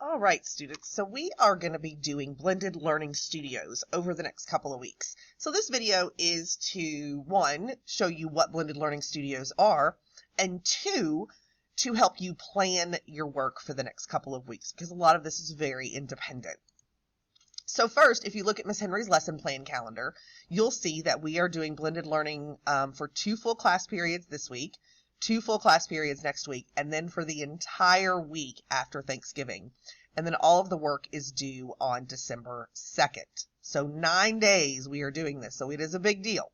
All right, students, so we are going to be doing blended learning studios over the next couple of weeks. So this video is to, one, show you what blended learning studios are, and two, to help you plan your work for the next couple of weeks, because a lot of this is very independent. So first, if you look at Miss Henry's lesson plan calendar, you'll see that we are doing blended learning for 2 full class periods this week, 2 full class periods next week, and then for the entire week after Thanksgiving. And then all of the work is due on December 2nd. So 9 days we are doing this, so it is a big deal.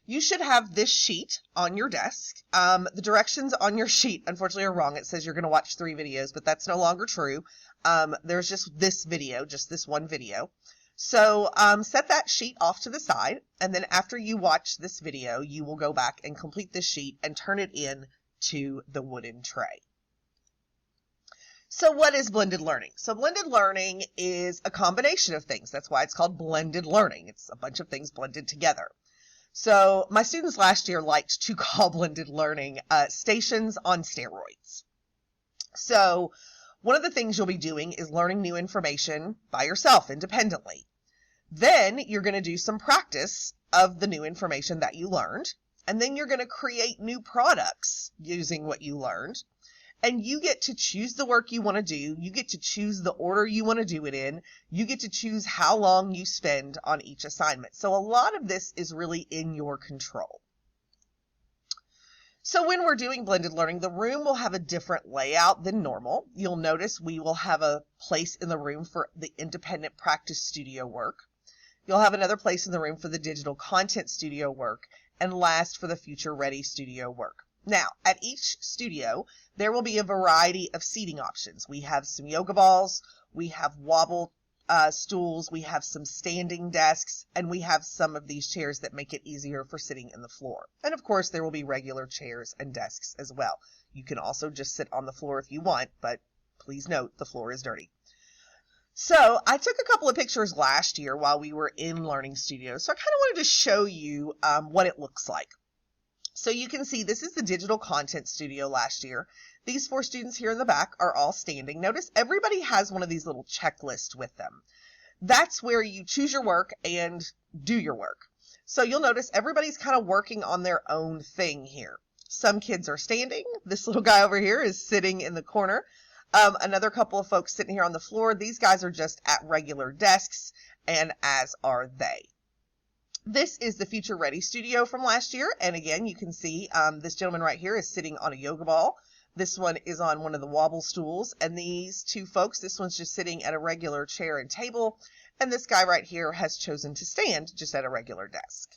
You should have this sheet on your desk. The directions on your sheet, unfortunately, are wrong. It says you're going to watch 3 videos, but that's no longer true. There's just this video, just this one video. So set that sheet off to the side, and then after you watch this video, you will go back and complete this sheet and turn it in to the wooden tray. So what is blended learning? So blended learning is a combination of things. That's why it's called blended learning. It's a bunch of things blended together. So my students last year liked to call blended learning stations on steroids. So one of the things you'll be doing is learning new information by yourself independently. Then you're going to do some practice of the new information that you learned. And then you're going to create new products using what you learned. And you get to choose the work you want to do. You get to choose the order you want to do it in. You get to choose how long you spend on each assignment. So a lot of this is really in your control. So when we're doing blended learning, the room will have a different layout than normal. You'll notice we will have a place in the room for the independent practice studio work. You'll have another place in the room for the digital content studio work, and last for the future ready studio work. Now, at each studio, there will be a variety of seating options. We have some yoga balls, we have wobble stools, we have some standing desks, and we have some of these chairs that make it easier for sitting in the floor. And of course, there will be regular chairs and desks as well. You can also just sit on the floor if you want, but please note the floor is dirty. So I took a couple of pictures last year while we were in Learning Studios, so I kind of wanted to show you what it looks like. So you can see this is the digital content studio last year. These 4 students here in the back are all standing. Notice everybody has one of these little checklists with them. That's where you choose your work and do your work. So you'll notice everybody's kind of working on their own thing here. Some kids are standing. This little guy over here is sitting in the corner. Another couple of folks sitting here on the floor. These guys are just at regular desks, and as are they. This is the Future Ready studio from last year, and again, you can see this gentleman right here is sitting on a yoga ball. This one is on one of the wobble stools, and these 2 folks, this one's just sitting at a regular chair and table, and this guy right here has chosen to stand just at a regular desk.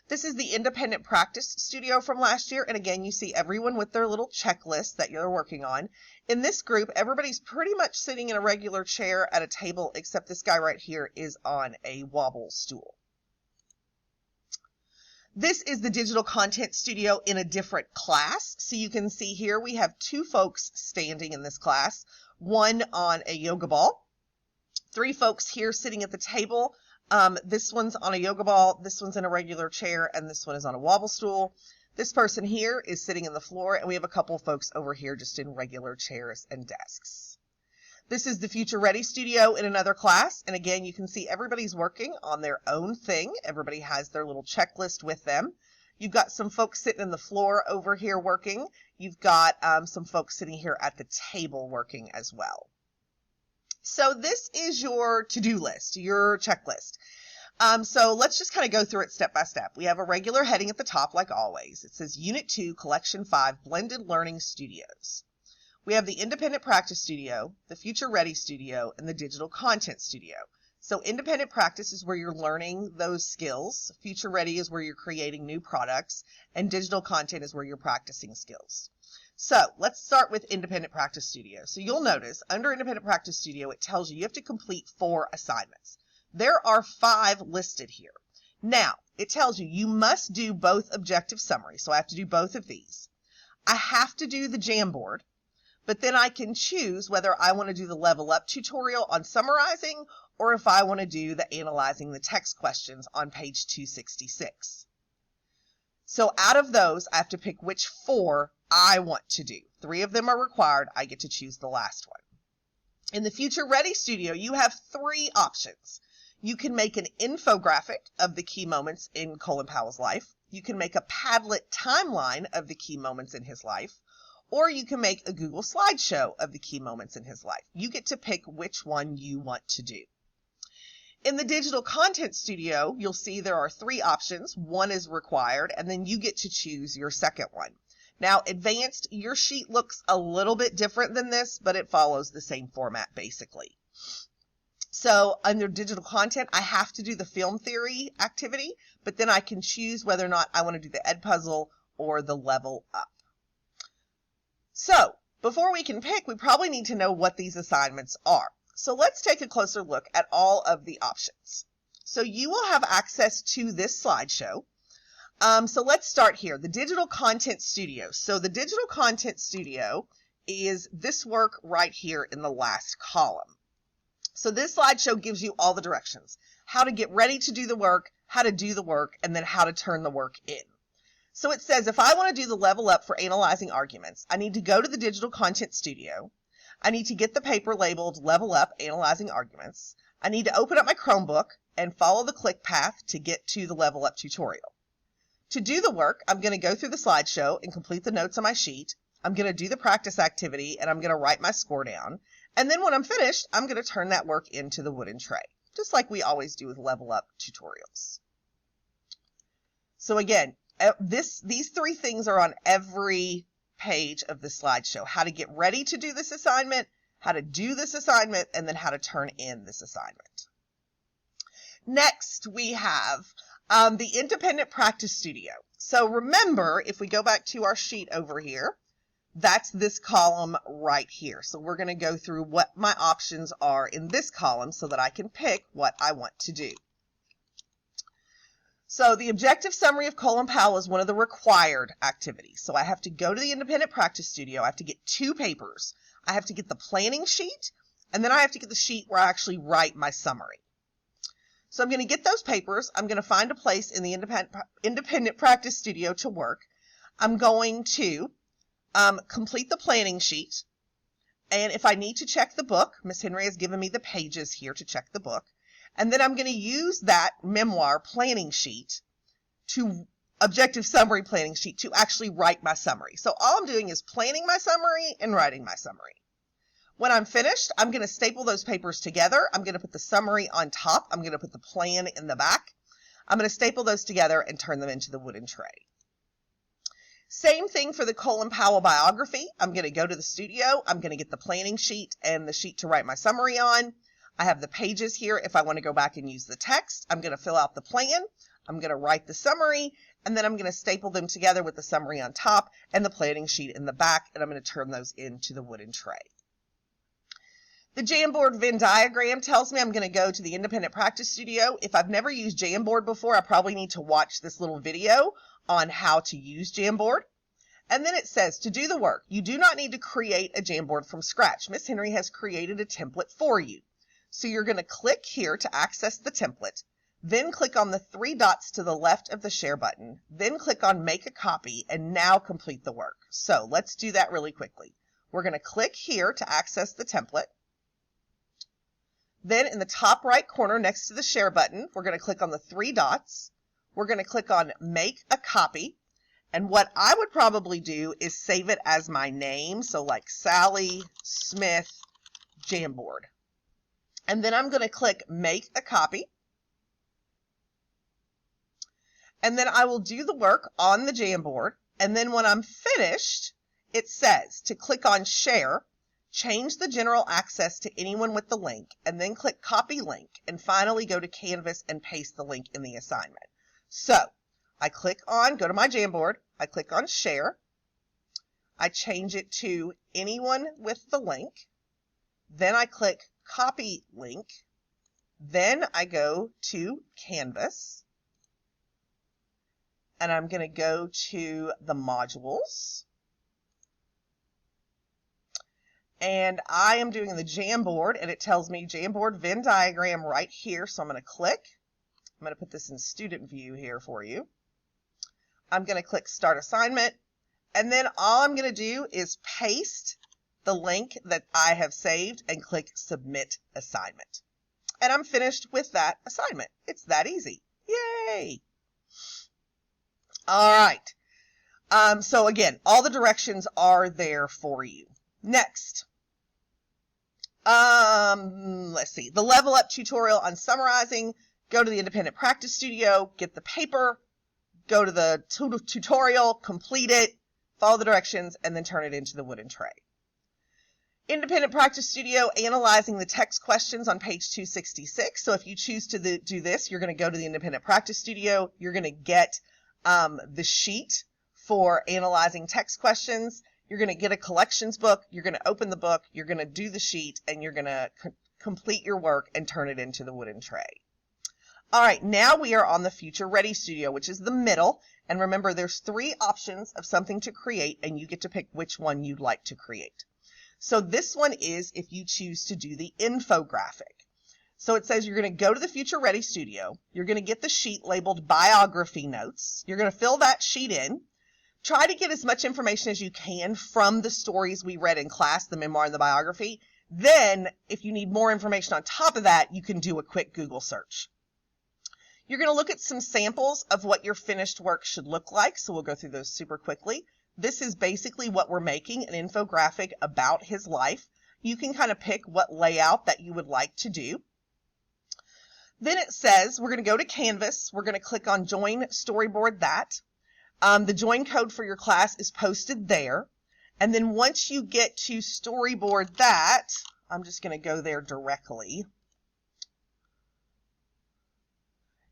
This is the independent practice studio from last year, and again, you see everyone with their little checklist that you're working on. In this group, everybody's pretty much sitting in a regular chair at a table, except this guy right here is on a wobble stool. This is the digital content studio in a different class. So you can see here we have 2 folks standing in this class, one on a yoga ball, 3 folks here sitting at the table. This one's on a yoga ball, this one's in a regular chair, and this one is on a wobble stool. This person here is sitting in the floor, and we have a couple of folks over here just in regular chairs and desks. This is the Future Ready studio in another class, and again, you can see everybody's working on their own thing. Everybody has their little checklist with them. You've got some folks sitting in the floor over here working. You've got some folks sitting here at the table working as well. So this is your to-do list, your checklist. So let's just kind of go through it step by step. We have a regular heading at the top like always. It says Unit 2, Collection 5, Blended Learning Studios. We have the Independent Practice Studio, the Future Ready Studio, and the Digital Content Studio. So independent practice is where you're learning those skills. Future Ready is where you're creating new products, and digital content is where you're practicing skills. So let's start with Independent Practice Studio. So you'll notice under Independent Practice Studio, it tells you have to complete 4 assignments. There are 5 listed here. Now, it tells you must do both objective summary. So I have to do both of these. I have to do the Jamboard, but then I can choose whether I want to do the Level Up tutorial on summarizing or if I want to do the analyzing the text questions on page 266. So out of those, I have to pick which 4 I want to do. 3 of them are required. I get to choose the last one. In the Future Ready Studio, you have 3 options. You can make an infographic of the key moments in Colin Powell's life. You can make a Padlet timeline of the key moments in his life. Or you can make a Google slideshow of the key moments in his life. You get to pick which one you want to do. In the Digital Content Studio, you'll see there are 3 options. 1 is required, and then you get to choose your second one. Now, Advanced, your sheet looks a little bit different than this, but it follows the same format, basically. So, under Digital Content, I have to do the film theory activity, but then I can choose whether or not I want to do the Ed Puzzle or the Level Up. So, before we can pick, we probably need to know what these assignments are. So let's take a closer look at all of the options. So you will have access to this slideshow. So let's start here, the Digital Content Studio. So the Digital Content Studio is this work right here in the last column. So this slideshow gives you all the directions, how to get ready to do the work, how to do the work, and then how to turn the work in. So it says if I want to do the Level Up for analyzing arguments, I need to go to the Digital Content Studio. I need to get the paper labeled Level Up Analyzing Arguments. I need to open up my Chromebook and follow the click path to get to the Level Up tutorial. To do the work, I'm going to go through the slideshow and complete the notes on my sheet. I'm going to do the practice activity and I'm going to write my score down. And then when I'm finished, I'm going to turn that work into the wooden tray, just like we always do with Level Up tutorials. So again, these 3 things are on every page of the slideshow. How to get ready to do this assignment, how to do this assignment, and then how to turn in this assignment. Next, we have the Independent Practice Studio. So remember, if we go back to our sheet over here, that's this column right here. So we're going to go through what my options are in this column so that I can pick what I want to do. So the objective summary of Colin Powell is one of the required activities. So I have to go to the Independent Practice Studio. I have to get 2 papers. I have to get the planning sheet, and then I have to get the sheet where I actually write my summary. So I'm going to get those papers. I'm going to find a place in the Independent Practice Studio to work. I'm going to complete the planning sheet. And if I need to check the book, Miss Henry has given me the pages here to check the book. And then I'm going to use that memoir planning sheet objective summary planning sheet to actually write my summary. So all I'm doing is planning my summary and writing my summary. When I'm finished, I'm going to staple those papers together. I'm going to put the summary on top. I'm going to put the plan in the back. I'm going to staple those together and turn them into the wooden tray. Same thing for the Colin Powell biography. I'm going to go to the studio. I'm going to get the planning sheet and the sheet to write my summary on. I have the pages here if I want to go back and use the text. I'm going to fill out the plan. I'm going to write the summary, and then I'm going to staple them together with the summary on top and the planning sheet in the back, and I'm going to turn those into the wooden tray. The Jamboard Venn diagram tells me I'm going to go to the Independent Practice Studio. If I've never used Jamboard before, I probably need to watch this little video on how to use Jamboard. And then it says, to do the work, you do not need to create a Jamboard from scratch. Miss Henry has created a template for you. So you're going to click here to access the template, then click on the 3 dots to the left of the share button, then click on make a copy, and now complete the work. So let's do that really quickly. We're going to click here to access the template. Then in the top right corner next to the share button, we're going to click on the 3 dots. We're going to click on make a copy. And what I would probably do is save it as my name. So like Sally Smith Jamboard. And then I'm going to click make a copy. And then I will do the work on the Jamboard. And then when I'm finished, it says to click on share, change the general access to anyone with the link, and then click copy link, and finally go to Canvas and paste the link in the assignment. So I go to my Jamboard, I click on share, I change it to anyone with the link, then I click copy link, then I go to Canvas, and I'm going to go to the modules, and I am doing the Jamboard, and it tells me Jamboard Venn diagram right here, so I'm going to click. I'm going to put this in student view here for you. I'm going to click Start Assignment, and then all I'm going to do is paste the link that I have saved and click Submit Assignment. And I'm finished with that assignment. It's that easy. Yay! All right. So again, all the directions are there for you. Next. Let's see. The Level Up tutorial on summarizing. Go to the Independent Practice Studio, get the paper, go to the tutorial, complete it, follow the directions, and then turn it into the wooden tray. Independent Practice Studio, analyzing the text questions on page 266. So if you choose to do this, you're going to go to the Independent Practice Studio. You're going to get the sheet for analyzing text questions. You're going to get a collections book. You're going to open the book. You're going to do the sheet, and you're going to complete your work and turn it into the wooden tray. All right, now we are on the Future Ready Studio, which is the middle. And remember, there's 3 options of something to create, and you get to pick which one you'd like to create. So this one is if you choose to do the infographic. So it says you're going to go to the Future Ready Studio. You're going to get the sheet labeled Biography Notes. You're going to fill that sheet in. Try to get as much information as you can from the stories we read in class, the memoir and the biography. Then, if you need more information on top of that, you can do a quick Google search. You're going to look at some samples of what your finished work should look like. So we'll go through those super quickly. This is basically what we're making, an infographic about his life. You can kind of pick what layout that you would like to do. Then it says we're going to go to Canvas. We're going to click on Join Storyboard That. The join code for your class is posted there. And then once you get to Storyboard That, I'm just going to go there directly.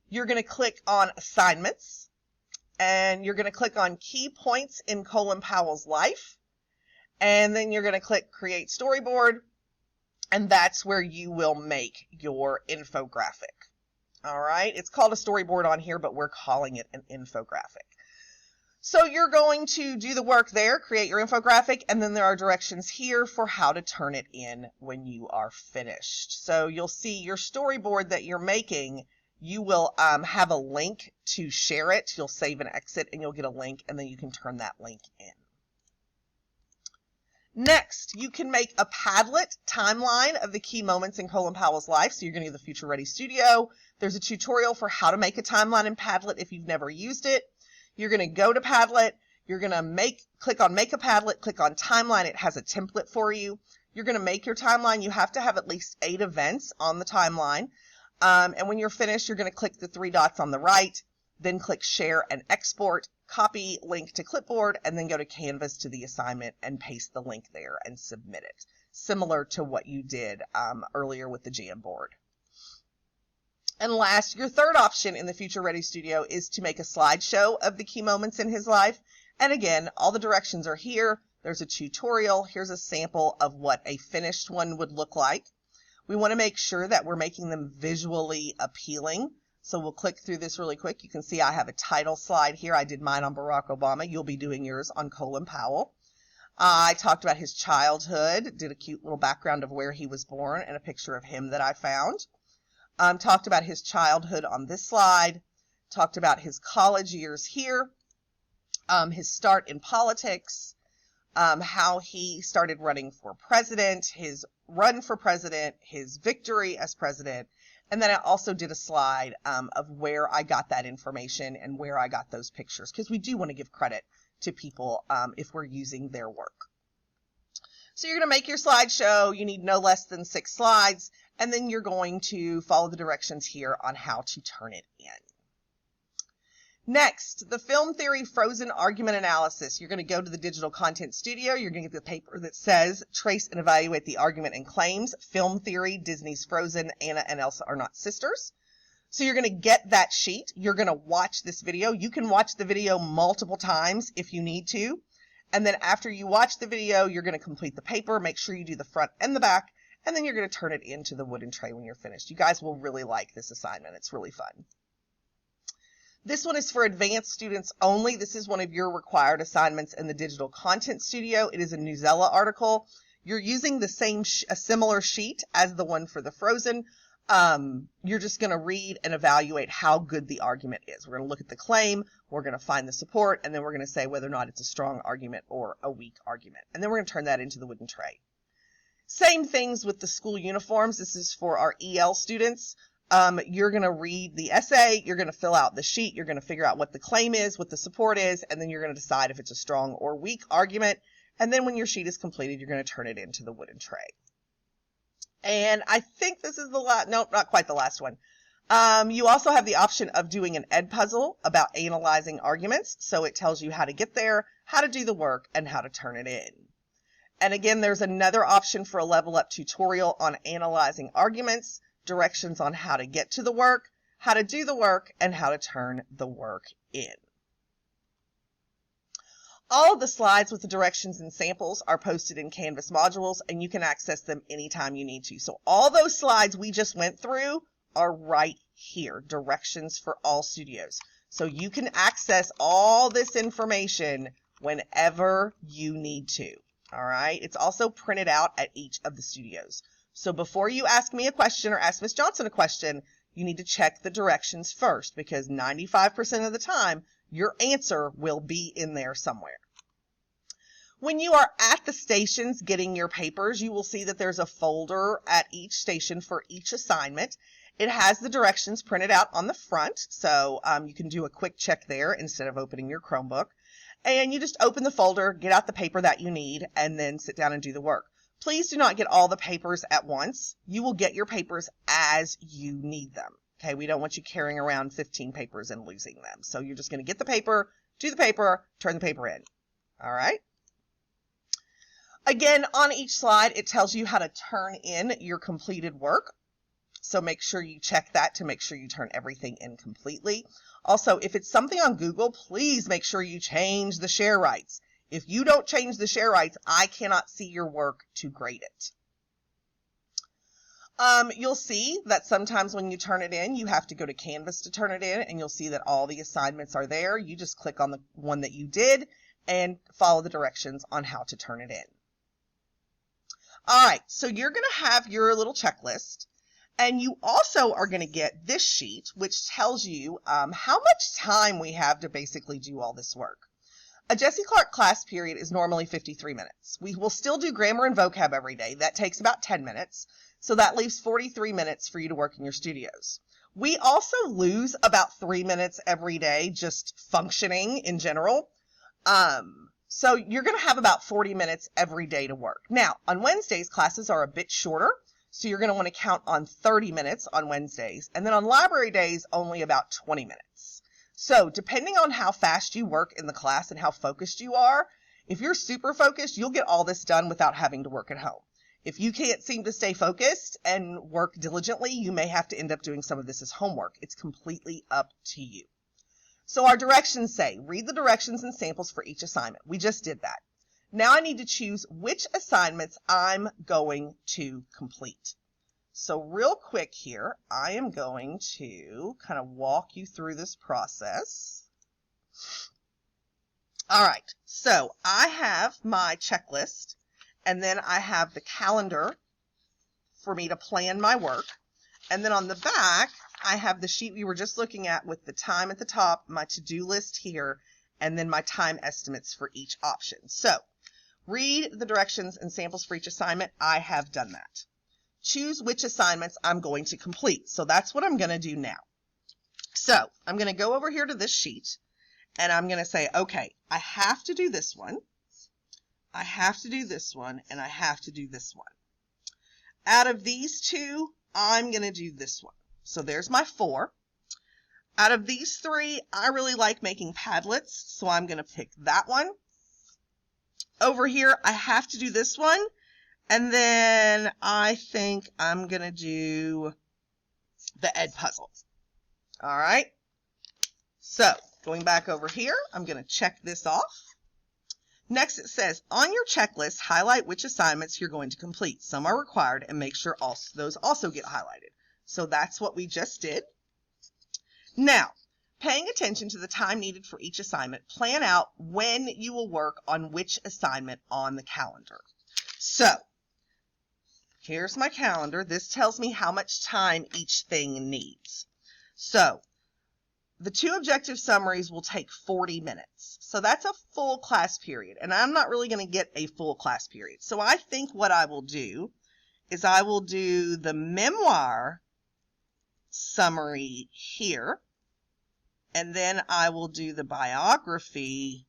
You're going to click on Assignments. And you're going to click on Key Points in Colin Powell's Life. And then you're going to click Create Storyboard. And that's where you will make your infographic. All right. It's called a storyboard on here, but we're calling it an infographic. So you're going to do the work there, create your infographic, and then there are directions here for how to turn it in when you are finished. So you'll see your storyboard that you're making. You will have a link to share it. You'll save and exit, and you'll get a link, and then you can turn that link in. Next, you can make a Padlet timeline of the key moments in Colin Powell's life. So you're going to get the Future Ready Studio. There's a tutorial for how to make a timeline in Padlet if you've never used it. You're going to go to Padlet. You're going to click on Make a Padlet, click on Timeline. It has a template for you. You're going to make your timeline. You have to have at least 8 events on the timeline. And when you're finished, you're going to click the 3 dots on the right, then click Share and Export, copy link to clipboard, and then go to Canvas to the assignment and paste the link there and submit it, similar to what you did earlier with the Jamboard. And last, your third option in the Future Ready Studio is to make a slideshow of the key moments in his life. And again, all the directions are here. There's a tutorial. Here's a sample of what a finished one would look like. We want to make sure that we're making them visually appealing. So we'll click through this really quick. You can see I have a title slide here. I did mine on Barack Obama. You'll be doing yours on Colin Powell. I talked about his childhood, did a cute little background of where he was born and a picture of him that I found. Talked about his childhood on this slide. Talked about his college years here. His start in politics. How he started running for president, his run for president, his victory as president. And then I also did a slide of where I got that information and where I got those pictures, because we do want to give credit to people if we're using their work. So you're going to make your slideshow. You need no less than 6 slides, and then you're going to follow the directions here on how to turn it in. Next, the Film Theory Frozen Argument Analysis. You're going to go to the Digital Content Studio. You're going to get the paper that says Trace and Evaluate the Argument and Claims, Film Theory, Disney's Frozen, Anna and Elsa Are Not Sisters. So you're going to get that sheet. You're going to watch this video. You can watch the video multiple times if you need to. And then after you watch the video, you're going to complete the paper. Make sure you do the front and the back. And then you're going to turn it into the wooden tray when you're finished. You guys will really like this assignment. It's really fun. This one is for advanced students only. This is one of your required assignments in the Digital Content Studio. It is a Newsella article. You're using the same, a similar sheet as the one for the Frozen. you're just going to read and evaluate how good the argument is. We're going to look at the claim, we're going to find the support, and then we're going to say whether or not it's a strong argument or a weak argument. And then we're going to turn that into the wooden tray. Same things with the school uniforms. This is for our EL students. You're going to read the essay, you're going to fill out the sheet, you're going to figure out what the claim is, what the support is, and then you're going to decide if it's a strong or weak argument. And then when your sheet is completed, you're going to turn it into the wooden tray. And I think this is the last, no, not quite the last one. You also have the option of doing an ed puzzle about analyzing arguments. So it tells you how to get there, how to do the work, and how to turn it in. And again, there's another option for a level up tutorial on analyzing arguments, directions on how to get to the work, how to do the work, and how to turn the work in. All of the slides with the directions and samples are posted in Canvas modules, and you can access them anytime you need to. So all those slides we just went through are right here, directions for all studios. So you can access all this information whenever you need to. All right. It's also printed out at each of the studios. So before you ask me a question or ask Ms. Johnson a question, you need to check the directions first, because 95% of the time, your answer will be in there somewhere. When you are at the stations getting your papers, you will see that there's a folder at each station for each assignment. It has the directions printed out on the front, so you can do a quick check there instead of opening your Chromebook. And you just open the folder, get out the paper that you need, and then sit down and do the work. Please do not get all the papers at once. You will get your papers as you need them. Okay, we don't want you carrying around 15 papers and losing them. So you're just going to get the paper, do the paper, turn the paper in. All right. Again, on each slide, it tells you how to turn in your completed work. So make sure you check that to make sure you turn everything in completely. Also, if it's something on Google, please make sure you change the share rights. If you don't change the share rights, I cannot see your work to grade it. You'll see that sometimes when you turn it in, you have to go to Canvas to turn it in, and you'll see that all the assignments are there. You just click on the one that you did and follow the directions on how to turn it in. All right, so you're going to have your little checklist, and you also are going to get this sheet, which tells you how much time we have to basically do all this work. A Jessie Clark class period is normally 53 minutes. We will still do grammar and vocab every day. That takes about 10 minutes. So that leaves 43 minutes for you to work in your studios. We also lose about 3 minutes every day just functioning in general. So you're going to have about 40 minutes every day to work. Now, on Wednesdays, classes are a bit shorter. So you're going to want to count on 30 minutes on Wednesdays. And then on library days, only about 20 minutes. So depending on how fast you work in the class and how focused you are, if you're super focused, you'll get all this done without having to work at home. If you can't seem to stay focused and work diligently, you may have to end up doing some of this as homework. It's completely up to you. So our directions say, read the directions and samples for each assignment. We just did that. Now I need to choose which assignments I'm going to complete. So real quick here, I am going to kind of walk you through this process. All right, so I have my checklist, and then I have the calendar for me to plan my work. And then on the back, I have the sheet we were just looking at with the time at the top, my to-do list here, and then my time estimates for each option. So read the directions and samples for each assignment. I have done that. Choose which assignments I'm going to complete. So that's what I'm going to do now. So I'm going to go over here to this sheet, and I'm going to say, okay, I have to do this one. I have to do this one, and I have to do this one. Out of these two, I'm going to do this one. So there's my 4. Out of these 3, I really like making Padlets, so I'm going to pick that one. Over here, I have to do this one. And then I think I'm going to do the ed puzzle. All right. So going back over here, I'm going to check this off. Next, it says, on your checklist, highlight which assignments you're going to complete. Some are required, and make sure those also get highlighted. So that's what we just did. Now, paying attention to the time needed for each assignment, plan out when you will work on which assignment on the calendar. So Here's my calendar. This tells me how much time each thing needs. So the 2 objective summaries will take 40 minutes. So that's a full class period, and I'm not really going to get a full class period. So I think what I will do is I will do the memoir summary here, and then I will do the biography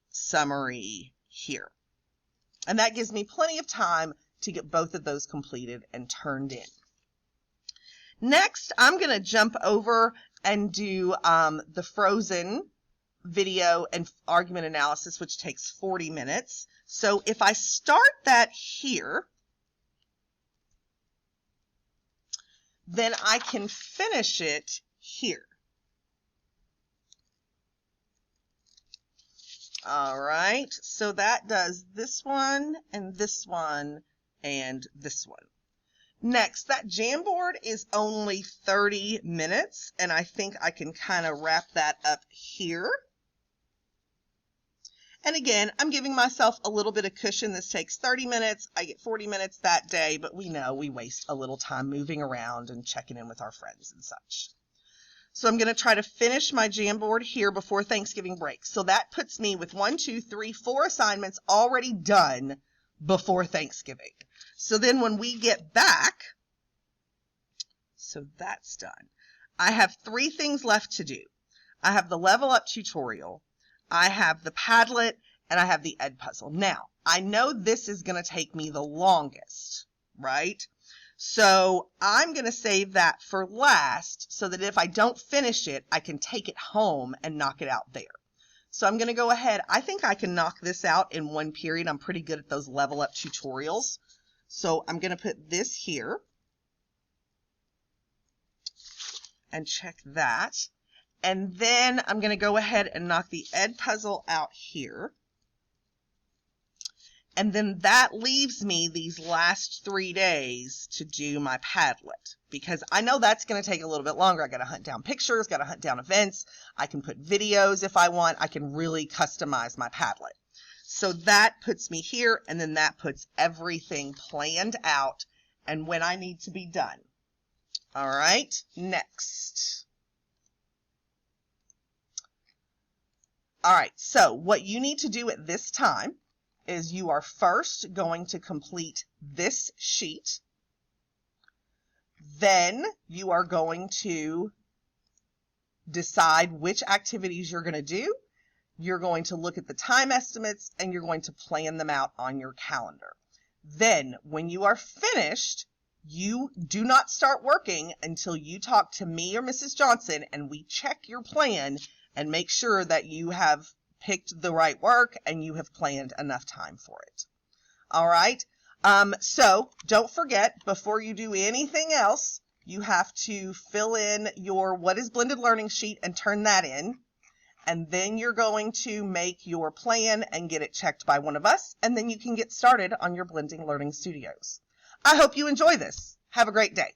summary here. And that gives me plenty of time to get both of those completed and turned in. Next, I'm going to jump over and do the frozen video and argument analysis, which takes 40 minutes. So if I start that here, then I can finish it here. All right, so that does this one and this one and this one. Next, that Jamboard is only 30 minutes, and I think I can kind of wrap that up here. And again, I'm giving myself a little bit of cushion. This takes 30 minutes. I get 40 minutes that day, but we know we waste a little time moving around and checking in with our friends and such. So I'm going to try to finish my Jamboard here before Thanksgiving break. So that puts me with 1, 2, 3, 4 assignments already done before Thanksgiving. So then when we get back, so that's done. I have 3 things left to do. I have the Level Up tutorial, I have the Padlet, and I have the Ed Puzzle. Now, I know this is going to take me the longest, right? So I'm going to save that for last so that if I don't finish it, I can take it home and knock it out there. So I'm going to go ahead. I think I can knock this out in 1 period. I'm pretty good at those Level Up tutorials. So I'm going to put this here and check that. And then I'm going to go ahead and knock the Ed Puzzle out here. And then that leaves me these last 3 days to do my Padlet, because I know that's going to take a little bit longer. I got to hunt down pictures, got to hunt down events. I can put videos if I want. I can really customize my Padlet. So that puts me here, and then that puts everything planned out and when I need to be done. All right, next. All right, so what you need to do at this time is you are first going to complete this sheet. Then you are going to decide which activities you're going to do. You're going to look at the time estimates and you're going to plan them out on your calendar. Then when you are finished, you do not start working until you talk to me or Mrs. Johnson and we check your plan and make sure that you have picked the right work and you have planned enough time for it. All right. So don't forget, before you do anything else, you have to fill in your What is Blended Learning sheet and turn that in. And then you're going to make your plan and get it checked by one of us. And then you can get started on your Blending Learning Studios. I hope you enjoy this. Have a great day.